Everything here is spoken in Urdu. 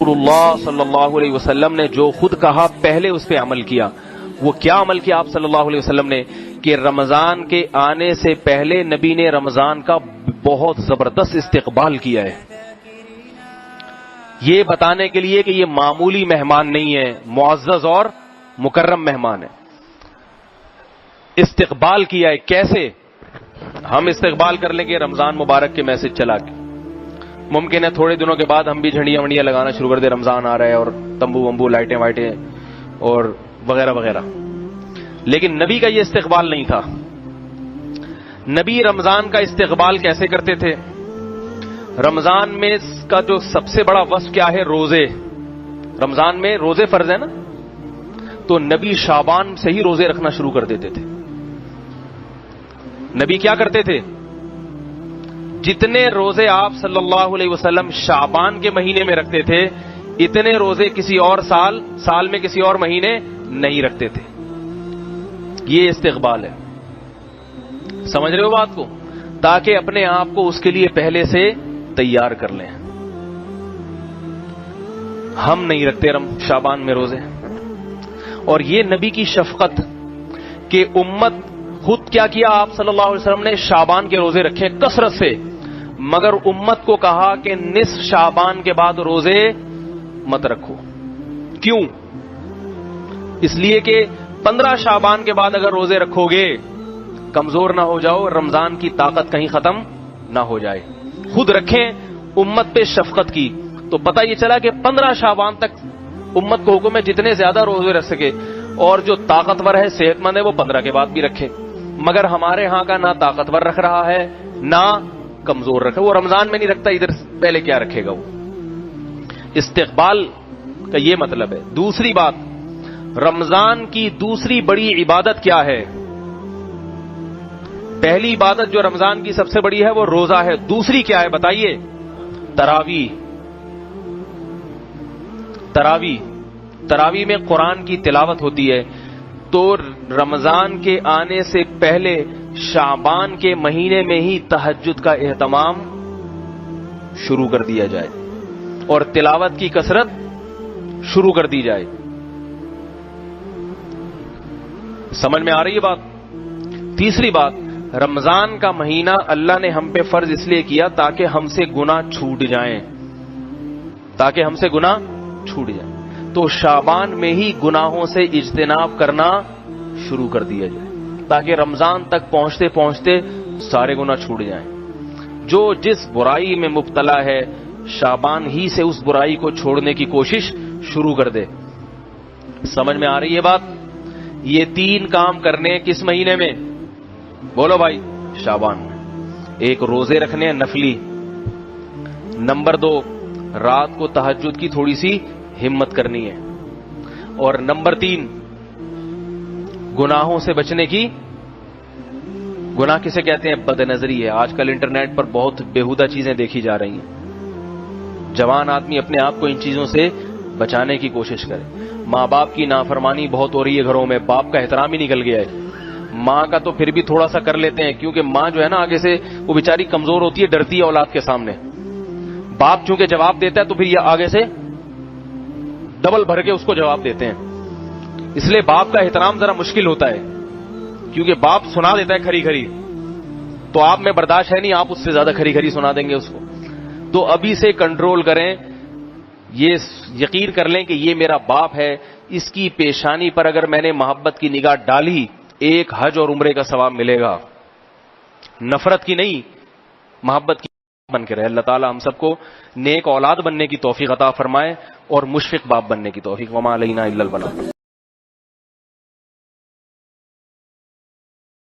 رسول اللہ صلی اللہ علیہ وسلم نے جو خود کہا پہلے اس پہ عمل کیا. وہ کیا عمل کیا آپ صلی اللہ علیہ وسلم نے کہ رمضان کے آنے سے پہلے نبی نے رمضان کا بہت زبردست استقبال کیا ہے، یہ بتانے کے لیے کہ یہ معمولی مہمان نہیں ہے، معزز اور مکرم مہمان ہے. استقبال کیا ہے. کیسے ہم استقبال کر لیں گے رمضان مبارک کے میسج چلا کے؟ ممکن ہے تھوڑے دنوں کے بعد ہم بھی جھنڈیاں ونڈیاں لگانا شروع کر دیں، رمضان آ رہا ہے اور تمبو ومبو لائٹیں وائٹیں اور وغیرہ وغیرہ. لیکن نبی کا یہ استقبال نہیں تھا. نبی رمضان کا استقبال کیسے کرتے تھے؟ رمضان میں کا جو سب سے بڑا وصف کیا ہے؟ روزے. رمضان میں روزے فرض ہے نا، تو نبی شعبان سے ہی روزے رکھنا شروع کر دیتے تھے. نبی کیا کرتے تھے؟ جتنے روزے آپ صلی اللہ علیہ وسلم شعبان کے مہینے میں رکھتے تھے، اتنے روزے کسی اور سال میں کسی اور مہینے نہیں رکھتے تھے. یہ استقبال ہے. سمجھ رہے ہو بات کو؟ تاکہ اپنے آپ کو اس کے لیے پہلے سے تیار کر لیں. ہم نہیں رکھتے شعبان میں روزے. اور یہ نبی کی شفقت کہ امت خود کیا آپ صلی اللہ علیہ وسلم نے شعبان کے روزے رکھے کثرت سے، مگر امت کو کہا کہ نصف شعبان کے بعد روزے مت رکھو. کیوں؟ اس لیے کہ 15 شعبان کے بعد اگر روزے رکھو گے کمزور نہ ہو جاؤ، رمضان کی طاقت کہیں ختم نہ ہو جائے. خود رکھیں. امت پہ شفقت کی تو پتہ یہ چلا کہ 15 شعبان تک امت کو حکم ہے جتنے زیادہ روزے رکھ سکے، اور جو طاقتور ہے صحت مند ہے وہ 15 کے بعد بھی رکھے. مگر ہمارے ہاں کا نہ طاقتور رکھ رہا ہے نہ کمزور رکھے. وہ رمضان میں نہیں رکھتا، ادھر پہلے کیا رکھے گا وہ؟ استقبال کا یہ مطلب ہے. دوسری بات، رمضان کی دوسری بڑی عبادت کیا ہے؟ پہلی عبادت جو رمضان کی سب سے بڑی ہے وہ روزہ ہے. دوسری کیا ہے بتائیے؟ تراویح. تراویح میں قرآن کی تلاوت ہوتی ہے. تو رمضان کے آنے سے پہلے شعبان کے مہینے میں ہی تہجد کا اہتمام شروع کر دیا جائے اور تلاوت کی کثرت شروع کر دی جائے. سمجھ میں آ رہی ہے بات؟ تیسری بات، رمضان کا مہینہ اللہ نے ہم پہ فرض اس لیے کیا تاکہ ہم سے گناہ چھوٹ جائیں. تو شعبان میں ہی گناہوں سے اجتناب کرنا شروع کر دیا جائے تاکہ رمضان تک پہنچتے پہنچتے سارے گناہ چھوٹ جائیں. جو جس برائی میں مبتلا ہے شعبان ہی سے اس برائی کو چھوڑنے کی کوشش شروع کر دے. سمجھ میں آ رہی ہے بات؟ یہ 3 کام کرنے کس مہینے میں؟ بولو بھائی. شعبان میں. ایک، روزے رکھنے نفلی. نمبر 2، رات کو تہجد کی تھوڑی سی ہمت کرنی ہے. اور نمبر 3، گناہوں سے بچنے کی. گناہ کسے کہتے ہیں؟ بد نظری ہے. آج کل انٹرنیٹ پر بہت بیہودہ چیزیں دیکھی جا رہی ہیں. جوان آدمی اپنے آپ کو ان چیزوں سے بچانے کی کوشش کرے. ماں باپ کی نافرمانی بہت ہو رہی ہے گھروں میں، باپ کا احترام ہی نکل گیا ہے. ماں کا تو پھر بھی تھوڑا سا کر لیتے ہیں کیونکہ ماں جو ہے نا آگے سے وہ بیچاری کمزور ہوتی ہے، ڈرتی ہے اولاد کے سامنے. باپ چونکہ جواب دیتا ہے تو پھر یہ آگے سے ڈبل بھر کے اس کو جواب دیتے ہیں. اس لیے باپ کا احترام ذرا مشکل ہوتا ہے کیونکہ باپ سنا دیتا ہے کھری کھری، تو آپ میں برداشت ہے نہیں، آپ اس سے زیادہ کھری کھری سنا دیں گے اس کو. تو ابھی سے کنٹرول کریں. یہ یقین کر لیں کہ یہ میرا باپ ہے، اس کی پیشانی پر اگر میں نے محبت کی نگاہ ڈالی 1 حج اور عمرے کا ثواب ملے گا. نفرت کی نہیں، محبت کی بن کے رہے. اللہ تعالی ہم سب کو نیک اولاد بننے کی توفیق عطا فرمائے اور مشفق باپ بننے کی توفیق. وما علینا الا البلاغ.